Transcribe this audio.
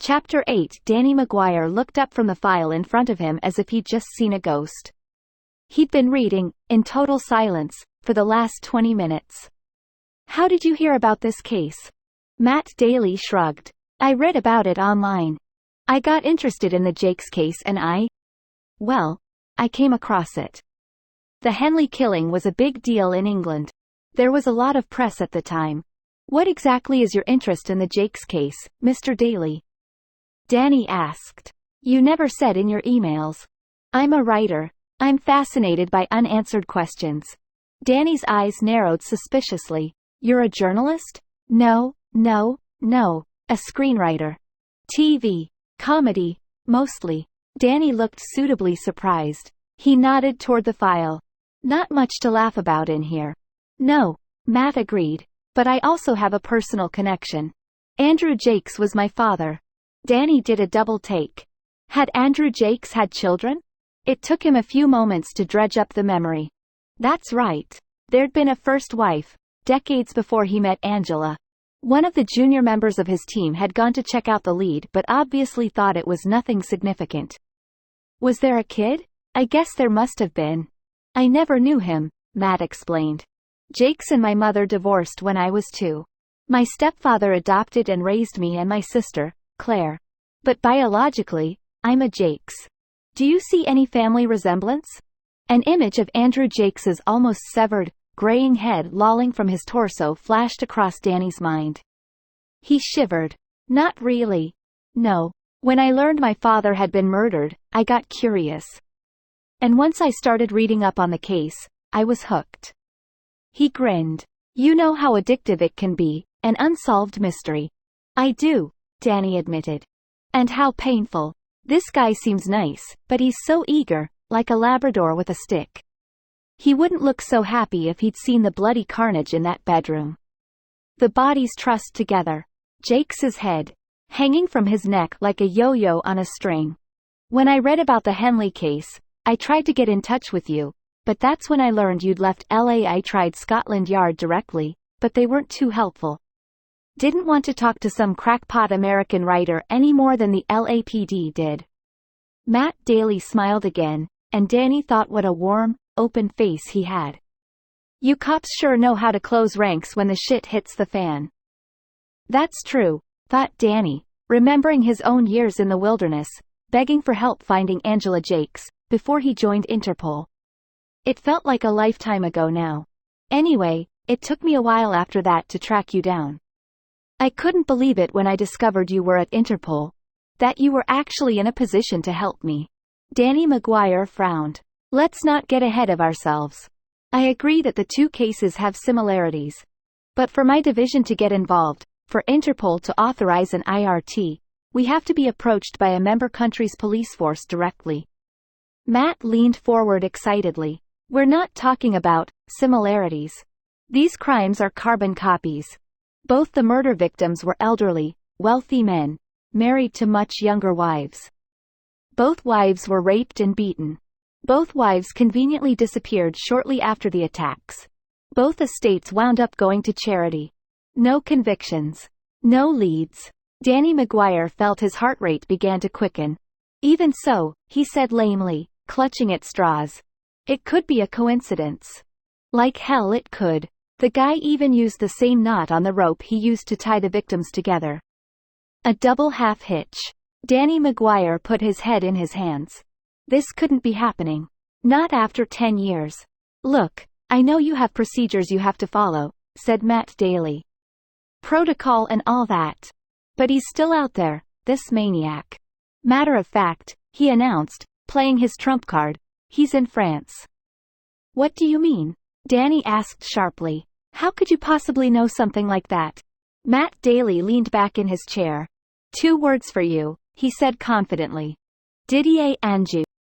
Chapter 8. Danny McGuire looked up from the file in front of him as if he'd just seen a ghost. He'd been reading, in total silence, for the last 20 minutes. How did you hear about this case? Matt Daly shrugged. I read about it online. I got interested in the Jakes case and I came across it. The Henley killing was a big deal in England. There was a lot of press at the time. What exactly is your interest in the Jakes case, Mr. Daly? Danny asked. You never said in your emails. I'm a writer. I'm fascinated by unanswered questions. Danny's eyes narrowed suspiciously. You're a journalist? No. A screenwriter. TV. Comedy. Mostly. Danny looked suitably surprised. He nodded toward the file. Not much to laugh about in here. No. Matt agreed. But I also have a personal connection. Andrew Jakes was my father. Danny did a double take. Had Andrew Jakes had children? It took him a few moments to dredge up the memory. That's right. There'd been a first wife, decades before he met Angela. One of the junior members of his team had gone to check out the lead but obviously thought it was nothing significant. Was there a kid? I guess there must have been. I never knew him, Matt explained. Jakes and my mother divorced when I was 2. My stepfather adopted and raised me and my sister, Claire. But biologically, I'm a Jakes. Do you see any family resemblance? An image of Andrew Jakes's almost severed, graying head lolling from his torso flashed across Danny's mind. He shivered. Not really. No. When I learned my father had been murdered, I got curious. And once I started reading up on the case, I was hooked. He grinned. You know how addictive it can be, an unsolved mystery. I do, Danny admitted. And how painful. This guy seems nice, but he's so eager, like a Labrador with a stick. He wouldn't look so happy if he'd seen the bloody carnage in that bedroom. The bodies trussed together. Jakes's head, hanging from his neck like a yo-yo on a string. When I read about the Henley case, I tried to get in touch with you, but that's when I learned you'd left LA. I tried Scotland Yard directly, but they weren't too helpful. Didn't want to talk to some crackpot American writer any more than the LAPD did. Matt Daly smiled again, and Danny thought what a warm, open face he had. You cops sure know how to close ranks when the shit hits the fan. That's true, thought Danny, remembering his own years in the wilderness, begging for help finding Angela Jakes, before he joined Interpol. It felt like a lifetime ago now. Anyway, it took me a while after that to track you down. I couldn't believe it when I discovered you were at Interpol. That you were actually in a position to help me. Danny McGuire frowned. Let's not get ahead of ourselves. I agree that the two cases have similarities. But for my division to get involved, for Interpol to authorize an IRT, we have to be approached by a member country's police force directly. Matt leaned forward excitedly. We're not talking about similarities. These crimes are carbon copies. Both the murder victims were elderly, wealthy men, married to much younger wives. Both wives were raped and beaten. Both wives conveniently disappeared shortly after the attacks. Both estates wound up going to charity. No convictions. No leads. Danny McGuire felt his heart rate began to quicken. Even so, he said lamely, clutching at straws. It could be a coincidence. Like hell it could. The guy even used the same knot on the rope he used to tie the victims together. A double half hitch. Danny McGuire put his head in his hands. This couldn't be happening. Not after 10 years. Look, I know you have procedures you have to follow, said Matt Daly. Protocol and all that. But he's still out there, this maniac. Matter of fact, he announced, playing his trump card, he's in France. What do you mean? Danny asked sharply. How could you possibly know something like that? Matt Daly leaned back in his chair. 2 words for you, he said confidently. Didier Anjou.